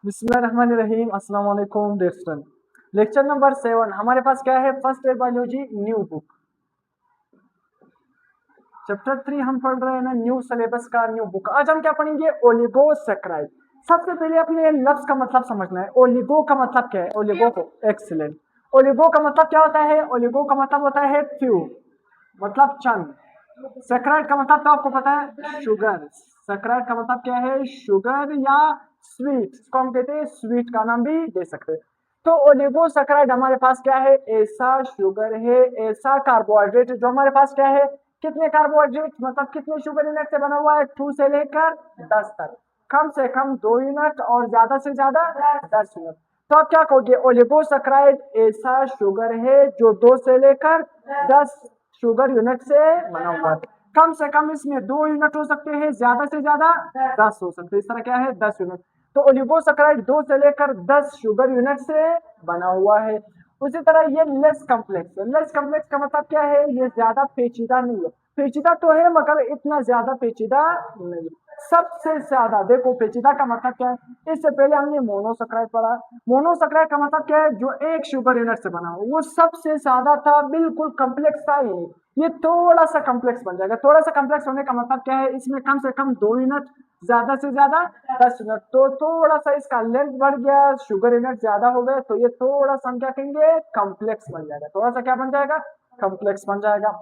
बिस्मिल्लाहिर्रहमानिर्रहीम। अस्सलाम वालेकुम डियर स्टूडेंट। लेक्चर नंबर 7 हमारे पास क्या है? First year biology new book chapter 3 हम पढ़ रहे हैं ना, न्यू सिलेबस का न्यू बुक। आज हम क्या पढ़ेंगे? ओलिगोसैकेराइड। सबसे पहले अपने लफ्ज का मतलब समझना है। ओलिगो का मतलब क्या है? ओलिगो को एक्सीलेंट। ओलिगो का मतलब क्या होता है? ओलिगो का मतलब होता है फ्यू, मतलब चंद। सैकराइड का मतलब तो आपको पता है, शुगर। सैकराइड का मतलब क्या है? शुगर या स्वीट। इसको हम कहते हैं, स्वीट का नाम भी दे सकते हैं। तो ओलिगोसैकराइड हमारे पास क्या है? ऐसा शुगर है, ऐसा कार्बोहाइड्रेट जो हमारे पास क्या है? कितने कार्बोहाइड्रेट मतलब कितने शुगर यूनिट से बना हुआ है? 2 से लेकर 10 तक। कम से कम 2 यूनिट और ज्यादा से ज्यादा 10 यूनिट। तो आप क्या कहोगे? ओलिगोसैकराइड ऐसा शुगर है जो 2 से लेकर 10 शुगर यूनिट से बना हुआ है। कम से कम इसमें 2 यूनिट हो सकते हैं, ज्यादा से ज्यादा 10 हो सकते हैं। इस तरह क्या है? 10 यूनिट। तो ओलिगोसैकराइड 2 से लेकर 10 शुगर यूनिट से बना हुआ है। उसी तरह ये लेस कॉम्प्लेक्स है। लेस कॉम्प्लेक्स का मतलब क्या है? ये ज्यादा पेचीदा नहीं है। पेचीदा तो है मगर इतना ज्यादा पेचीदा नहीं। सबसे ज्यादा देखो, पेचीदा का मतलब क्या है? इससे पहले हमने मोनोसैकराइड पढ़ा। मोनोसैकराइड का मतलब क्या है? जो एक शुगर यूनिट से बना हो, वो सबसे ज्यादा था, बिल्कुल कॉम्प्लेक्स था ही नहीं। ये थोड़ा सा कॉम्प्लेक्स बन जाएगा। थोड़ा सा कॉम्प्लेक्स होने का मतलब क्या है? इसमें कम से कम 2 यूनिट, ज्यादा से ज्यादा 10 यूनिट। तो थोड़ा सा इसका लेंथ बढ़ गया, शुगर यूनिट ज्यादा हो गए, तो ये थोड़ा सा हम क्या कहेंगे? कॉम्प्लेक्स बन जाएगा। थोड़ा सा क्या बन जाएगा? कॉम्प्लेक्स बन जाएगा।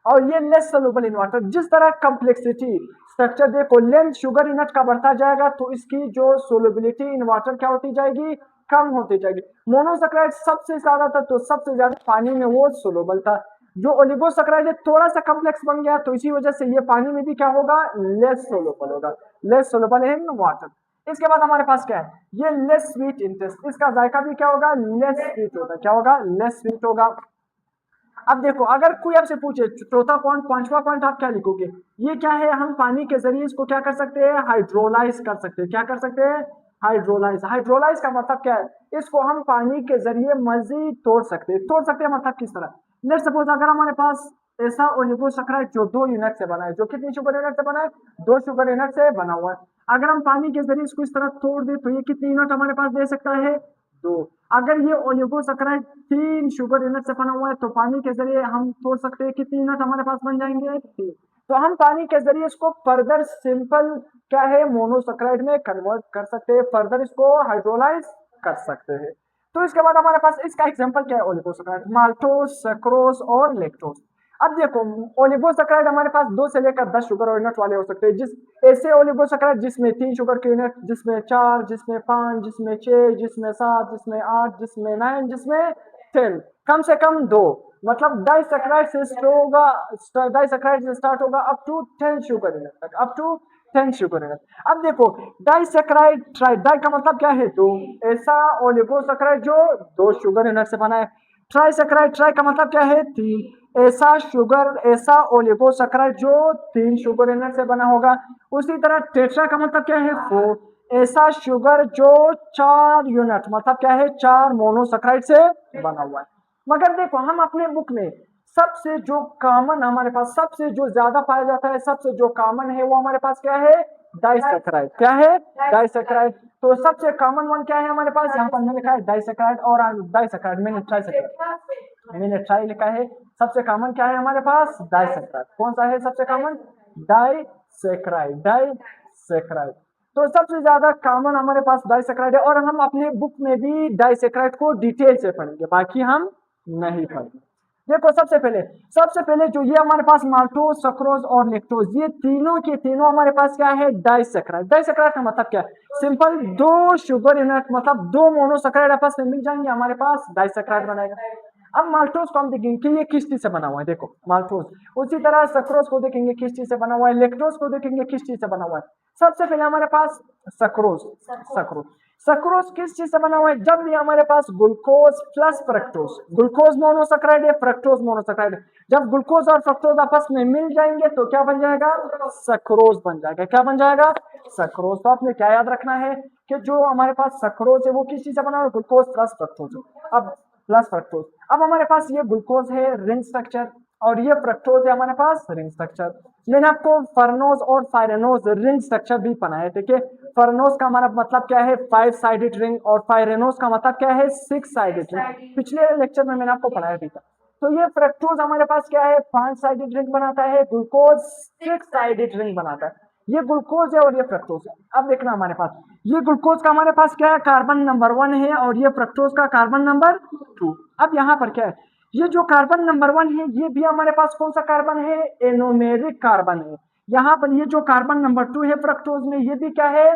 और ये लेस सोलुबल इन वाटर। जिस तरह कॉम्प्लेक्सिटी स्ट्रक्चर देखो, लेंथ शुगर यूनिट का बढ़ता जाएगा तो इसकी जो सोलुबिलिटी इन वाटर क्या होती जाएगी? कम होती जाएगी। मोनोसैकराइड सबसे ज्यादा था तो सबसे ज्यादा पानी में वो सोलुबल था। जो ओलिगोसैकराइड है थोड़ा सा कॉम्प्लेक्स बन गया, तो इसी वजह से ये पानी में भी क्या होगा? लेस सोलुबल होगा। Less soluble in water. इसके बाद हमारे पास क्या है? ये लेस स्वीट इन टेस्ट। इसका जायका भी क्या होगा? लेस स्वीट होगा। क्या होगा? लेस स्वीट होगा। अब देखो, अगर कोई आपसे पूछे चौथा पॉइंट, पांचवा पॉइंट, आप क्या लिखोगे? ये क्या है? हम पानी के जरिए इसको क्या कर सकते हैं? हाइड्रोलाइज कर सकते हैं। क्या कर सकते हैं? हाइड्रोलाइज। हाइड्रोलाइज का मतलब क्या है? इसको हम पानी के जरिए मजीद तोड़ सकते हैं। तोड़ सकते हैं मतलब किस तरह? लेट्स सपोज अगर हमारे पास ऐसा ओलिगोसैकराइड जो 2 यूनिट से बना है, जो कितनी शुगर यूनिट से बना है? 2 शुगर यूनिट से बना हुआ है। अगर हम पानी के जरिए इसको इस तरह तोड़ दे तो ये कितनी यूनिट हमारे पास दे सकता है? 2। अगर ये ओलिगोसैकराइड 3 शुगर यूनिट से बना हुआ है तो पानी के जरिए हम तोड़ सकते हैं, कितनी यूनिट हमारे पास बन जाएंगे? 3। तो हम पानी के जरिए इसको फर्दर सिंपल क्या है? मोनोसैकराइड में कन्वर्ट कर सकते हैं, फर्दर इसको हाइड्रोलाइज कर सकते हैं। तो इसके बाद हमारे पास इसका एग्जांपल क्या है? ओलिगोसैकराइड, माल्टोज, सैक्रोज और लैक्टोज। अब देखो, ओलिगोसैकराइड हमारे पास 2 से लेकर 10 शुगर यूनिट वाले हो सकते हैं। जिस ऐसे ओलिगोसैकराइड जिसमें 3 शुगर के यूनिट, जिसमें 4, जिसमें 5, जिसमें 6, जिसमें 7, जिसमें 8, जिसमें 9, जिसमें 10। कम से कम 2। मतलब डाइसैकराइड से होगा, डाइसैकराइड से स्टार्ट होगा अप टू 10 शुगर यूनिट तक, अप टू 10 शुगर यूनिट। अब देखो, डाइसैकराइड ट्राई, डाई का मतलब क्या है? 2। ऐसा ओलिगोसैकराइड जो 2 शुगर यूनिट से बना है। ट्राइसैकराइड, ट्राई का मतलब क्या है? 3। ऐसा ओलिगोसैकराइड जो 3 शुगर यूनिट से बना होगा। उसी तरह टेट्रा का मतलब क्या है? 4। ऐसा शुगर जो 4 यूनिट मतलब क्या है? 4 मोनोसैकराइड से बना हुआ है। मगर देखो, हम अपने बुक में सबसे जो कॉमन हमारे पास, सबसे जो ज्यादा पाया जाता है, सबसे जो कॉमन है वो हमारे पास क्या है? डाइसैकराइड। क्या है? डाइसैकराइड। तो सबसे कॉमन वन क्या है हमारे पास? यहाँ पर मैंने लिखा है डाइसैकराइड, और डाइसैकराइड मैंने ट्राइसैकराइड मैंने ट्राई लिखा है। सबसे कॉमन क्या है हमारे पास? डाइसैकराइड। कौन सा है सबसे कॉमन? डाइसैकराइड। डाइसैकराइड। तो सबसे ज्यादा कॉमन हमारे पास डाइसैकराइड है, और हम अपने बुक में भी डाइसैकराइड को डिटेल से पढ़ेंगे, बाकी हम नहीं पढ़ेंगे। देखो, सबसे पहले जो ये हमारे पास माल्टोज, सक्रोज और लेक्टोज, ये तीनों के तीनों हमारे पास क्या है? डाइसैकराइड। डाइसैकराइड का मतलब क्या है? सिंपल, 2 शुगर यूनिट मतलब 2 मोनोसैकराइड आपस में मिल जाएंगे, हमारे पास डाइसैकराइड बनेगा। अब माल्टोज को हम देखेंगे कि ये किस चीज से बना हुआ है। देखो, माल्टोज। उसी तरह सक्रोज को देखेंगे किस चीज से बना हुआ है, लेक्टोज को देखेंगे किस चीज से बना हुआ है। सबसे पहले हमारे पास सक्रोज। सक्रोज सक्रोज किस चीज से बना हुआ है? जब भी हमारे पास glucose plus fructose, glucose monosaccharide है, फ्रक्टोज मोनोसैकराइड है, जब ग्लूकोज और फ्रक्टोज आपस में मिल जाएंगे तो क्या बन जाएगा? सक्रोज बन जाएगा। क्या बन जाएगा? सक्रोज। तो आपने क्या याद रखना है कि जो हमारे पास सक्रोज है वो किस चीज से बना हुआ है? Glucose plus fructose. अब प्लस फ्रक्टोज, अब हमारे पास ये ग्लूकोज है रिंग स्ट्रक्चर, और ये फ्रक्टोज है हमारे पास रिंग स्ट्रक्चर। मैंने आपको फर्नोज और फायरेनोज रिंग स्ट्रक्चर भी पढ़ाया, ठीक है। फर्नोज का हमारा मतलब क्या है 5 साइडेड रिंग, और फायरेनोज का मतलब क्या है 6 साइडेड रिंग। पिछले लेक्चर में मैंने आपको पढ़ाया भी था। तो ये फ्रक्टोज हमारे पास क्या है 5 साइडेड रिंग बनाता है, ग्लूकोज 6 साइडेड रिंग बनाता है। ये ग्लूकोज है और ये फ्रक्टोज है। अब देखना हमारे पास ये ग्लूकोज का हमारे पास क्या है कार्बन नंबर 1 है, और ये फ्रक्टोज का कार्बन नंबर 2। अब यहाँ पर क्या है, ये जो कार्बन नंबर 1 है ये भी हमारे पास कौन सा कार्बन है, एनोमेरिक कार्बन है। यहाँ पर ये जो कार्बन नंबर 2 है फ्रक्टोज में, ये भी क्या है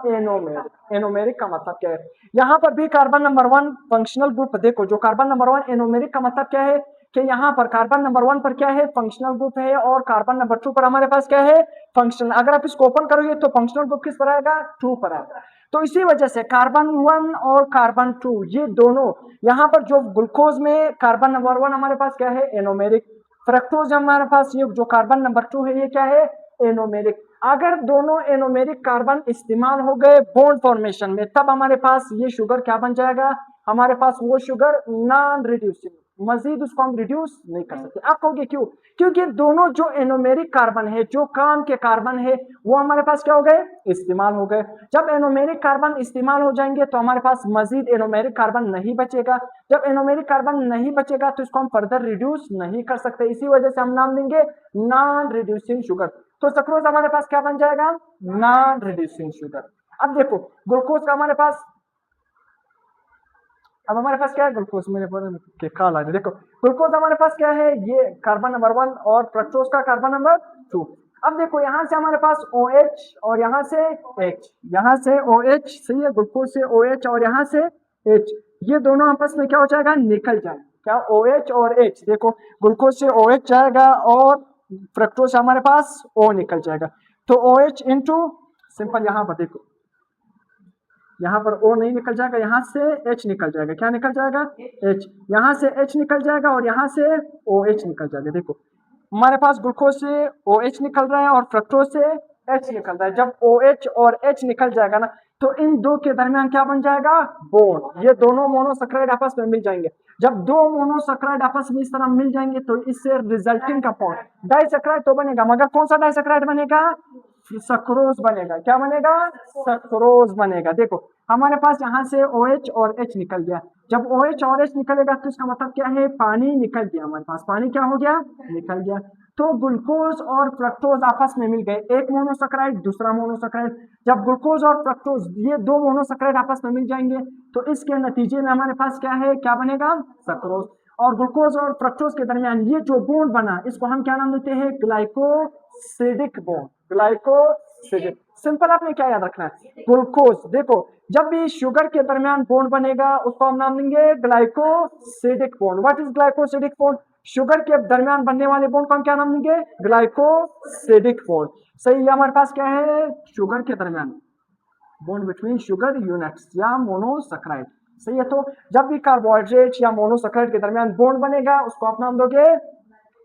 एनोमेरिक। एनोमेरिक का मतलब क्या है, यहाँ पर भी कार्बन नंबर 1 फंक्शनल ग्रुप। देखो जो कार्बन नंबर 1 एनोमेरिक का मतलब क्या है कि यहाँ पर कार्बन नंबर 1 पर क्या है फंक्शनल ग्रुप है, और कार्बन नंबर 2 पर हमारे पास क्या है फंक्शनल। अगर आप इसको ओपन करोगे तो फंक्शनल ग्रुप किस पर आएगा 2 पर आएगा। तो इसी वजह से कार्बन 1 और कार्बन 2 ये दोनों, यहाँ पर जो ग्लूकोज में कार्बन नंबर 1 हमारे पास क्या है एनोमेरिक, फ्रक्टोज हमारे पास ये जो कार्बन नंबर 2 है ये क्या है एनोमेरिक। अगर दोनों एनोमेरिक कार्बन इस्तेमाल हो गए बॉन्ड फॉर्मेशन में, तब हमारे पास ये शुगर क्या बन जाएगा, हमारे पास वो शुगर नॉन रिड्यूसिंग, मजीद उसको हम रिड्यूस नहीं कर सकते। आप कहोगे क्यों, क्योंकि दोनों जो एनोमेरिक कार्बन है, जो काम के कार्बन है, वो हमारे पास क्या हो गए इस्तेमाल हो गए। जब एनोमेरिक कार्बन इस्तेमाल हो जाएंगे तो हमारे पास मजीद एनोमेरिक कार्बन नहीं बचेगा। जब एनोमेरिक कार्बन नहीं बचेगा तो इसको हम फर्दर रिड्यूस नहीं कर सकते। इसी वजह से हम नाम देंगे नॉन रिड्यूसिंग शुगर। तो सक्रोज हमारे पास क्या बन जाएगा नॉन रिड्यूसिंग शुगर। अब देखो ग्लूकोज का हमारे पास, अब हमारे पास क्या है ग्लूकोज, मेरे के काल आ गए। देखो ग्लूकोज हमारे पास क्या है ये कार्बन नंबर 1 और फ्रक्टोज का कार्बन नंबर 2। अब देखो यहाँ से हमारे पास OH और यहाँ से H, यहाँ से OH सही है, ग्लूकोज से OH और यहाँ से H, ये दोनों आपस में क्या हो जाएगा निकल जाए क्या OH और H। देखो ग्लूकोज से OH जाएगा और फ्रक्टोज से हमारे पास O निकल जाएगा। तो OH इंटू सिंपल, यहाँ पर देखो यहाँ पर O नहीं निकल जाएगा, यहाँ से H निकल जाएगा। क्या निकल जाएगा H, यहाँ से H निकल जाएगा और यहाँ से OH निकल जाएगा। देखो हमारे पास ग्लूकोज से OH निकल रहा है और फ्रक्टोज से H निकल रहा है। जब OH और H निकल जाएगा ना तो इन दो के दरमियान क्या बन जाएगा बॉन्ड। ये दोनों मोनोसैकराइड आपस में मिल जाएंगे। जब दो मोनोसैकराइड आपस में इस तरह मिल जाएंगे तो इससे रिजल्टिंग कंपाउंड डाइसैकराइड तो बनेगा, मगर कौन सा डाइसैकराइड बनेगा सक्रोज बनेगा। क्या बनेगा सक्रोज बनेगा। देखो हमारे पास यहाँ से OH और H निकल गया। जब OH और H निकलेगा तो इसका मतलब क्या है पानी निकल गया, हमारे पास पानी क्या हो गया निकल गया। तो ग्लूकोज और फ्रक्टोज आपस में मिल गए, एक मोनोसैकराइड दूसरा मोनोसैकराइड। जब ग्लूकोज और फ्रक्टोज ये दो मोनोसैकराइड आपस में मिल जाएंगे तो इसके नतीजे में हमारे पास क्या है क्या बनेगा सक्रोज। और ग्लूकोज और फ्रक्टोज के दरमियान ये जो बॉन्ड बना इसको हम क्या नाम देते हैं ग्लाइकोसिडिक बॉन्ड। ग्लाइकोसिडिक सिंपल, आपने क्या याद रखना है ग्लूकोज। देखो जब भी शुगर के दरमियान बॉन्ड बनेगा उसको हम नाम देंगे glycosidic bond. What is glycosidic bond, sugar के दरमियान बनने वाले बॉन्ड को हम क्या नाम देंगे ग्लाइकोसिडिक बॉन्ड। सही है, हमारे पास क्या है शुगर के दरमियान बॉन्ड बिटवीन शुगर यूनिट्स या मोनोसैकराइड। सही है, तो जब भी कार्बोहाइड्रेट या मोनोसैकराइड के दरमियान बॉन्ड बनेगा उसको आप नाम दोगे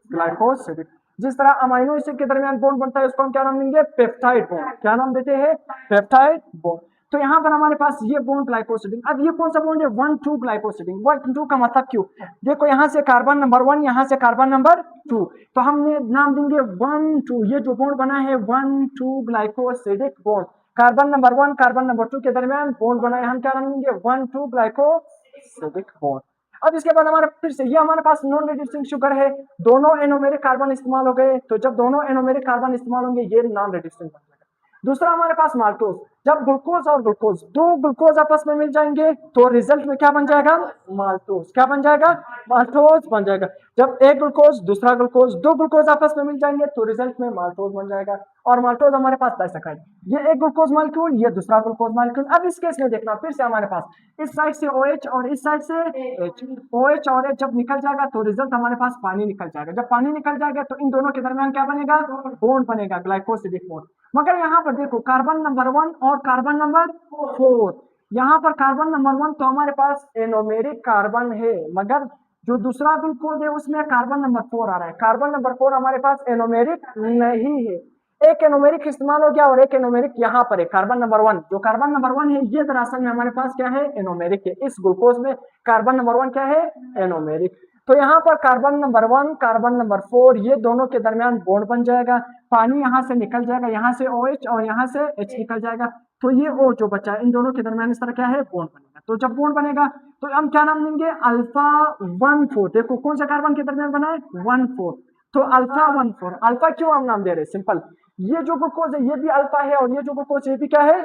ग्लाइकोसिडिक। जिस तरह अमाइनो एसिड के दरमियान बॉन्ड बनता है उसको हम क्या नाम देंगे पेप्टाइड बॉन्ड। क्या नाम देते हैं पेप्टाइड बॉन्ड। तो यहाँ पर हमारे पास ये बॉन्ड ग्लाइकोसिडिक। अब ये कौन सा बॉन्ड है 1,2 ग्लाइकोसिडिक। 1,2 का मतलब क्यों, देखो यहाँ से कार्बन नंबर 1 यहाँ से कार्बन नंबर 2, तो हमने नाम देंगे 1,2। ये जो बॉन्ड बना है 1,2 glycosidic bond. Carbon number 1 carbon number 2 के दरमियान बॉन्ड बना है, हम क्या नाम देंगे 1,2 ग्लाइकोसिडिक बॉन्ड। अब इसके बाद हमारे फिर से ये हमारे पास नॉन रिड्यूसिंग शुगर है, दोनों एनोमेरिक कार्बन इस्तेमाल हो गए। तो जब दोनों एनोमेरिक कार्बन इस्तेमाल होंगे ये नॉन रिड्यूसिंग बन जाएगा। दूसरा हमारे पास माल्टोज, जब ग्लूकोज और ग्लूकोज दो ग्लूकोज आपस में मिल जाएंगे तो रिजल्ट में क्या बन जाएगा माल्टोज। क्या बन जाएगा माल्टोज बन जाएगा। जब एक ग्लूकोज दूसरा ग्लूकोज दो ग्लूकोज आपस में मिल जाएंगे तो रिजल्ट में माल्टोज बन जाएगा। और माल्टोज हमारे पास डाइसैकराइड, ये एक ग्लूकोज मॉलिक्यूल ये दूसरा ग्लूकोज मॉलिक्यूल। अब इस केस में देखना फिर से हमारे पास इस साइड से OH और इस साइड से H, OH और H जब निकल जाएगा तो रिजल्ट हमारे पास पानी निकल जाएगा। जब पानी निकल जाएगा तो इन दोनों के दरमियान क्या बनेगा बॉन्ड बनेगा ग्लाइकोसिडिक बॉन्ड। मगर यहाँ पर देखो कार्बन नंबर 1 और कार्बन नंबर 4, यहाँ पर कार्बन नंबर 1 तो हमारे पास एनोमेरिक कार्बन है, मगर जो दूसरा ग्लूकोज है उसमें कार्बन नंबर 4 आ रहा है। कार्बन नंबर 4 हमारे पास एनोमेरिक नहीं है, एक एनोमेरिक इस्तेमाल हो गया और एक एनोमेरिक यहाँ पर है कार्बन नंबर 1। जो कार्बन नंबर 1 है ये दरअसल में हमारे पास क्या है एनोमेरिक है। इस ग्लूकोज में कार्बन नंबर 1 क्या है एनोमेरिक। तो यहाँ पर कार्बन नंबर 1 कार्बन नंबर 4 ये दोनों के दरमियान बॉन्ड बन जाएगा, पानी यहाँ से निकल जाएगा, यहाँ से OH और यहाँ से H निकल जाएगा, तो ये O जो बचा है इन दोनों के दरमियान इस तरह क्या है बॉन्ड बनेगा। तो जब बॉन्ड बनेगा तो हम क्या नाम देंगे अल्फा 1,4। देखो कौन सा कार्बन के दरमियान बना है 1,4, तो अल्फा 1,4। अल्फा क्यों हम नाम दे रहे हैं सिंपल, ये जो ग्लूकोज है ये भी अल्फा है और ये जो ग्लूकोज ये भी क्या है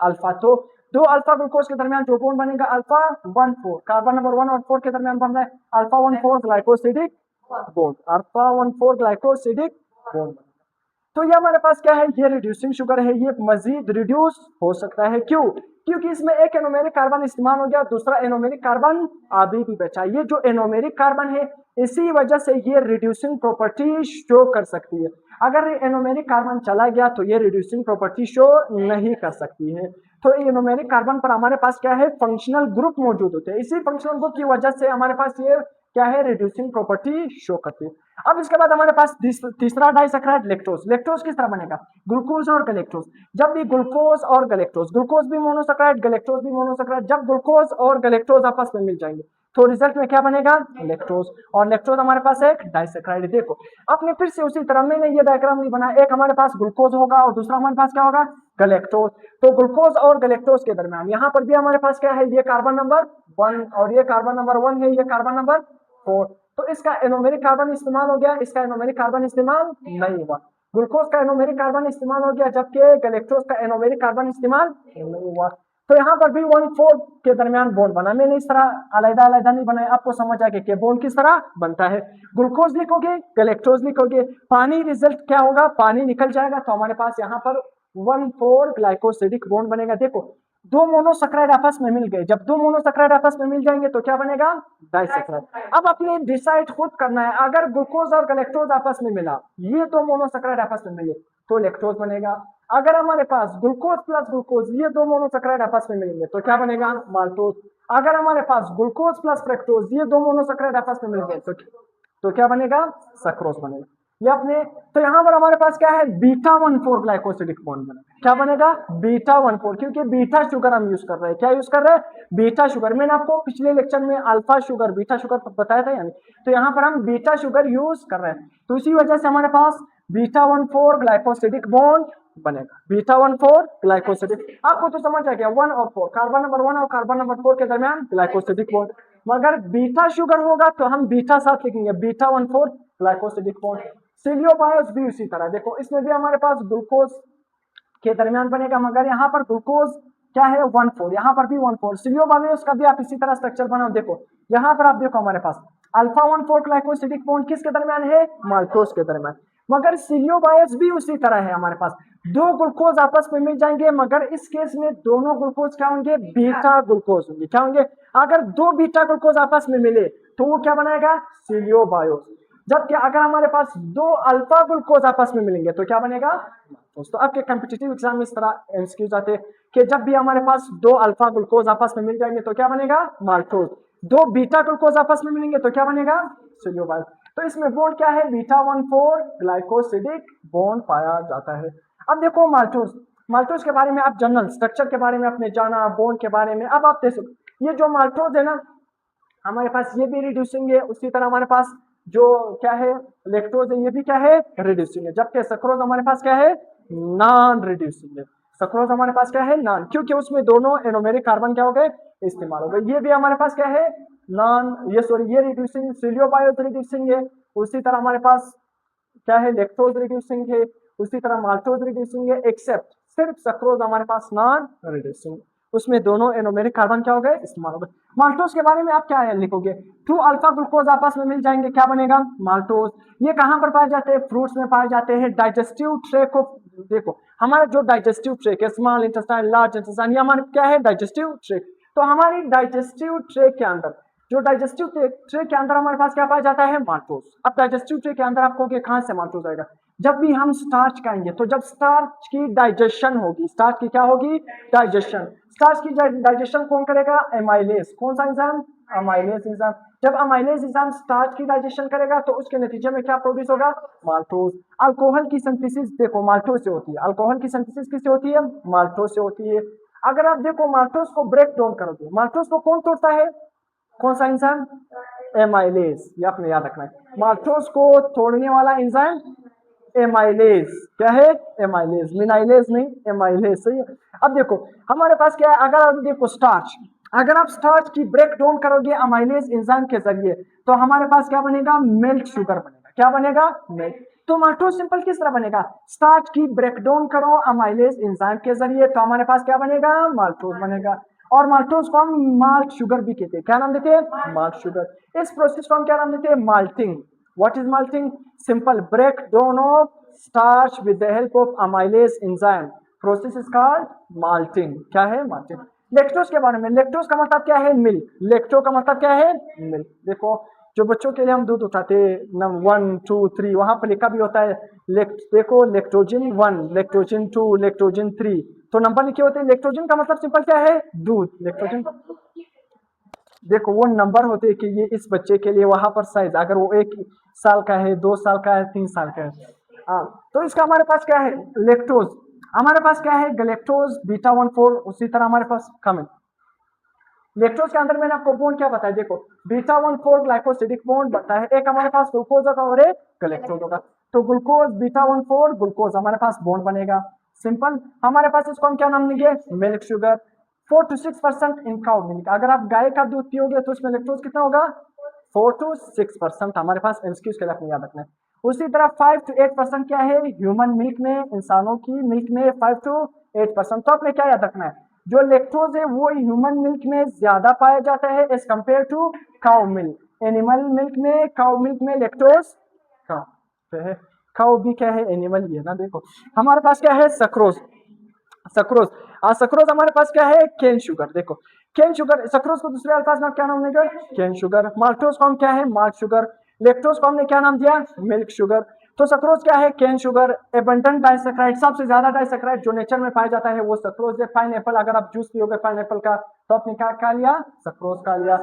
अल्फा। तो दो अल्फा ग्लूकोज के दरमियान जो बॉन्ड बनेगा अल्फा 1,4, कार्बन नंबर 1 और 4 के दरमियान बन रहा है alpha 1,4 glycosidic bond, alpha 1,4 glycosidic bond. तो ये हमारे पास क्या है ये रिड्यूसिंग शुगर है, ये मजीद रिड्यूस हो सकता है। क्यों, क्योंकि इसमें एक एनोमेरिक कार्बन इस्तेमाल हो गया, दूसरा एनोमेरिक कार्बन अभी भी बचा। ये जो एनोमेरिक कार्बन है इसी वजह से ये रिड्यूसिंग प्रॉपर्टी शो कर सकती है। अगर एनोमेरिक कार्बन चला गया तो ये रिड्यूसिंग प्रॉपर्टी शो नहीं कर सकती है। तो एनोमेरिक कार्बन पर हमारे पास क्या है फंक्शनल ग्रुप मौजूद होते हैं, इसी फंक्शनल ग्रुप की वजह से हमारे पास ये क्या है रिड्यूसिंग प्रॉपर्टी शो करती है। अब इसके बाद हमारे पास तीसरा डाइसैकराइड लैक्टोज। लैक्टोज किस तरह बनेगा ग्लूकोज और गैलेक्टोज। जब भी ग्लूकोज और गैलेक्टोज, ग्लूकोज भी मोनोसैकराइड गैलेक्टोज भी मोनोसैकराइड, जब ग्लूकोज और गैलेक्टोज आपस में मिल जाएंगे तो रिजल्ट में क्या बनेगा लैक्टोज, और लैक्टोज हमारे पास एक डाइसैकराइड। देखो आपने फिर से उसी तरह मैंने ये डायग्राम नहीं बनाया, एक हमारे पास ग्लूकोज होगा और दूसरा हमारे पास क्या होगा गैलेक्टोज। तो ग्लूकोज और गैलेक्टोज के दरमियान यहाँ पर भी हमारे पास क्या है ये कार्बन नंबर 1 और ये कार्बन नंबर 1 है, ये कार्बन नंबर 4। तो इसका एनोमेरिक कार्बन इस्तेमाल हो गया, इसका एनोमेरिक कार्बन इस्तेमाल नहीं हुआ। ग्लूकोज का एनोमेरिक कार्बन इस्तेमाल हो गया जबकि गैलेक्टोज का एनोमेरिक कार्बन इस्तेमाल नहीं हुआ। तो यहाँ पर भी 1,4 के दरमियान बॉन्ड बना, मैंने इस तरह अलग-अलग नहीं बनाया, आपको समझ आ गया कि बॉन्ड किस तरह बनता है। ग्लूकोज लिखोगे गैलेक्टोज लिखोगे, पानी रिजल्ट क्या होगा पानी निकल जाएगा, तो हमारे पास यहाँ पर 1,4 ग्लाइकोसिडिक बॉन्ड बनेगा। देखो दो मोनोसैकराइड आपस में मिल गए, जब दो मोनोसैकराइड आपस में मिल जाएंगे तो क्या बनेगा डाइसैकराइड। अब आपने डिसाइड खुद करना है, अगर ग्लूकोज और गैलेक्टोज आपस में मिला, ये दो मोनोसैकराइड आपस में मिले तो लैक्टोज बनेगा। अगर हमारे पास ग्लूकोज प्लस ग्लूकोज ये दो मोनोसैकराइड आपस में मिलेंगे तो क्या बनेगा माल्टोज। अगर हमारे पास ग्लूकोज प्लस फ्रक्टोज ये दो मोनोसैकराइड आपस में मिलेंगे तो क्या बनेगा सक्रोज बनेगा। ये अपने तो यहाँ पर हमारे पास क्या है बीटा 1,4 ग्लाइकोसिडिक बॉन्ड बनेगा। क्या बनेगा बीटा 1,4, क्योंकि बीटा शुगर हम यूज कर रहे हैं। क्या यूज कर रहे हैं बीटा शुगर। मैंने आपको पिछले लेक्चर में अल्फा शुगर बीटा शुगर बताया था यानी, तो यहाँ पर हम बीटा शुगर यूज कर रहे हैं, तो इसी वजह से हमारे पास बीटा 1,4 ग्लाइकोसिडिक बॉन्ड बनेगा। बीटा 1,4 ग्लाइकोसिडिक, आपको तो समझ आ गया 1 और 4 कार्बन नंबर 1 और कार्बन नंबर 4 के दरमियान ग्लाइकोसिडिक बॉन्ड। मगर बीटा शुगर होगा तो हम बीटा साथ लिखेंगे बीटा 1,4 ग्लाइकोसिडिक बॉन्ड। सिलियोबायोस भी उसी तरह, देखो इसमें भी हमारे पास ग्लूकोज के दरमियान बनेगा, मगर यहाँ पर ग्लूकोज क्या है 1,4, यहाँ पर भी 1,4। सिलियोबायोस का भी आप इसी तरह स्ट्रक्चर बनाओ। देखो यहाँ पर आप देखो हमारे पास अल्फा 1,4 ग्लाइकोसिडिक बॉन्ड किसके दरमियान है माल्टोज के दरमियान, मगर सिलियोबायोस भी उसी तरह है। हमारे पास दो ग्लूकोज आपस में मिल जाएंगे, मगर इस केस में दोनों ग्लूकोज क्या होंगे बीटा ग्लूकोज होंगे। क्या होंगे अगर दो बीटा ग्लूकोज आपस में मिले तो वो क्या बनाएगा सिलियोबायोस। जबकि अगर हमारे पास दो अल्फा ग्लूकोज आपस में मिलेंगे तो क्या बनेगा दोस्तों। आपके कॉम्पिटिटिव एग्जाम में इस तरह एमसीक्यू आते हैं कि जब भी हमारे पास दो अल्फा ग्लूकोज आपस में मिल जाएंगे तो क्या बनेगा माल्टोज, दो बीटा ग्लूकोज आपस में मिलेंगे तो क्या बनेगा सिलियोबायोस। तो इसमें बॉन्ड क्या है बीटा 1,4 ग्लाइकोसिडिक बॉन्ड पाया जाता है। अब देखो माल्टोज, माल्टोज के बारे में आप जनरल स्ट्रक्चर के बारे में आपने जाना, बॉन्ड के बारे में। अब आप देखो ये जो माल्टोज है ना हमारे पास ये भी रिड्यूसिंग है, उसी तरह हमारे पास जो क्या है लैक्टोज है ये भी क्या है रिड्यूसिंग है, जबकि सक्रोज हमारे पास क्या है नॉन रिड्यूसिंग है। सक्रोज हमारे पास क्या है नॉन, क्योंकि उसमें दोनों एनोमेरिक कार्बन क्या हो गए इस्तेमाल हो गए। ये भी हमारे पास क्या है नॉन, ये सॉरी ये रिड्यूसिंग, सिलियोबायोस रिड्यूसिंग है, उसी तरह हमारे पास क्या है लैक्टोज रिड्यूसिंग है, उसी तरह माल्टोज रिड्यूसिंग है, एक्सेप्ट सिर्फ सक्रोज हमारे पास नॉन रिड्यूसिंग, उसमें दोनों एनोमेरिक कार्बन क्या हो गए इस्तेमाल हो गए। माल्टोज के बारे में आप क्या लिखोगे, 2 अल्फा ग्लूकोज आपस में मिल जाएंगे क्या बनेगा माल्टोज। ये कहां पर पाए जाते हैं फ्रूट्स में पाए जाते हैं। डाइजेस्टिव ट्रे को देखो, हमारा जो डाइजेस्टिव ट्रे है स्मॉल इंटेस्टाइन लार्ज इंटेस्टाइन, ये हमारे क्या है डाइजेस्टिव ट्रे। तो हमारी डाइजेस्टिव ट्रे के अंदर जो डाइजेस्टिव ट्रे के अंदर हमारे पास क्या पाया जाता है माल्टोज। अब डाइजेस्टिव ट्रे के अंदर आपको कहां से माल्टोज आएगा, जब भी हम स्टार्च खाएंगे तो जब स्टार्च की डाइजेशन होगी, स्टार्च की क्या होगी डाइजेशन, स्टार्च की डाइजेशन कौन करेगा एमाइलेज, कौन सा एंजाइम अमाइलेज एंजाइम। जब अमाइलेज एंजाइम स्टार्च की डाइजेशन करेगा तो उसके नतीजे में क्या प्रोड्यूस होगा माल्टोज। अल्कोहल की सिंथेसिस देखो माल्टोज से होती है, अल्कोहल की सिंथेसिस किससे होती है माल्टोज से होती है। अगर आप देखो माल्टोज को ब्रेक डाउन करोगे, माल्टोज को कौन तोड़ता है कौन सा एंजाइम एमाइलेज, ये आपने याद रखना है। माल्टोज को तोड़ने वाला एंजाइम एमाइलेज, क्या है? एमाइलेज, मिनाइलेज नहीं, एमाइलेज, सही है। अब देखो हमारे पास क्या है, अगर आप देखो स्टार्च, अगर आप स्टार्च की ब्रेक डाउन करोगे अमाइलेज एंजाइम के जरिए तो हमारे पास क्या बनेगा? मिल्क शुगर बनेगा। क्या बनेगा? मिल्क। तो माल्टोज सिंपल किस तरह बनेगा? स्टार्च की ब्रेक डाउन करो अमाइलेज एंजाइम के जरिए तो हमारे पास क्या बनेगा? माल्टोज बनेगा। और माल्टोज को हम माल्ट शुगर भी कहते हैं। क्या नाम देते हैं? Malt sugar. इस प्रोसेस को हम क्या नाम देते हैं? Malting. What is malting? Simple breakdown of starch with the help of amylase enzyme. Process is called malting. क्या है? malting. लेक्टोज के बारे में, लेक्टोज का मतलब क्या है? मिल्क। लेक्टो का मतलब क्या है? मिल्क। देखो जो बच्चों के लिए हम दूध उठाते हैं 1 2 3 वहां पर लिखा भी होता है देखो लेक्टोजिन 1, लेक्टोजिन 2, लेक्टोजिन 3, तो नंबर लिखे होते हैं। लेक्टोजिन का मतलब सिंपल क्या है? दूध। लेक्टोजिन देखो वो नंबर होते हैं कि ये इस बच्चे के लिए वहां पर साइज, अगर वो 1 साल का है, 2 साल का है, 3 साल का है, तो इसका हमारे पास क्या है? लेक्टोज। हमारे पास क्या है? गलेक्टोज, बीटा 1,4, उसी तरह हमारे पास कमेंट। लेक्टोज के अंदर मैंने आपको बॉन्ड क्या बताया? देखो बीटा 1,4 ग्लाइकोसिडिक बॉन्ड बनता है, एक हमारे पास ग्लूकोज होगा और एक गलेक्टोज होगा, तो ग्लूकोज बीटा 1,4 ग्लूकोज हमारे पास बॉन्ड बनेगा। सिंपल। हमारे पास इसको हम क्या नाम देंगे? Milk sugar. 4 to 6% in cow milk, अगर आप गाय का दूध पियोगे तो उसमें लेक्टोज कितना होगा? 4 to 6%। हमारे पास एमसीक्यूज के लिए अपने याद रखना है। उसी तरह 5 to 8% क्या है? ह्यूमन मिल्क में, इंसानों की मिल्क में 5 to 8%। तो आपने क्या याद रखना है? जो लेक्टोज है वो ह्यूमन मिल्क में ज्यादा पाया जाता है as compare to cow milk. Animal milk में, काउ मिल्क में लेक्टोज कम है। काउ भी क्या है? एनिमल ही है ना। देखो हमारे पास क्या है? सक्रोज। सक्रोज सक्रोज हमारे पास क्या है? Cane sugar. देखो केन शुगर, सक्रोज को दूसरे अल्फाज में क्या नाम देंगे? Cane sugar. माल्टोज को हम क्या है? Malt sugar. लेक्टोज को हमने क्या नाम दिया? Milk sugar. तो सक्रोज क्या है? Cane sugar. एबंडेंट डाइसैकेराइड, सबसे ज्यादा डाइसैकेराइड जो नेचर में पाया जाता है वो सक्रोज है। पाइनएप्पल, अगर आप जूस पियोगे पाइनएप्पल का तो आपने क्या खा लिया? सक्रोज खा लिया।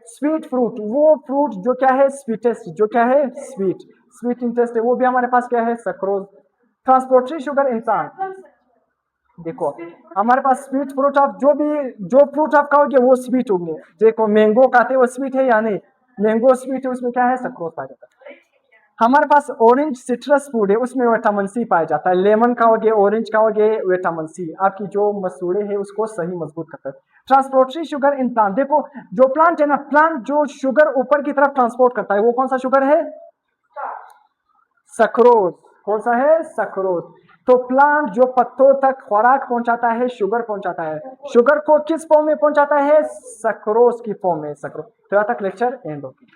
स्वीट फ्रूट, वो फ्रूट जो क्या है? स्वीटेस्ट, जो क्या है? स्वीट, स्वीट इंटेस्ट है, वो भी हमारे पास क्या है? सक्रोज। ट्रांसपोर्टरी शुगर इंसान, देखो हमारे पास स्वीट फ्रूट, आप जो फ्रूट आप खाओगे वो स्वीट होंगे। देखो मैंगो खाते वो स्वीट है या नहीं? मैंगो स्वीट है, उसमें क्या है? सक्रोज पाया जाता है। हमारे पास ऑरेंज सिट्रस फूड है, उसमें विटामिन सी पाया जाता है। लेमन खाओगे, ऑरेंज खाओगे, विटामिन सी आपकी जो मसूड़े है उसको सही मजबूत करता है। ट्रांसपोर्टरी शुगर इन प्लांट, देखो जो प्लांट है ना, प्लांट जो शुगर ऊपर की तरफ ट्रांसपोर्ट करता है वो कौन सा शुगर है? सक्रोज। कौन सा है? सक्रोज। तो प्लांट जो पत्तों तक खुराक पहुंचाता है, शुगर पहुंचाता है, शुगर को किस फॉर्म में पहुंचाता है? सक्रोज की फॉर्म में। सक्रोज। तो यहां तक लेक्चर एंड होगी।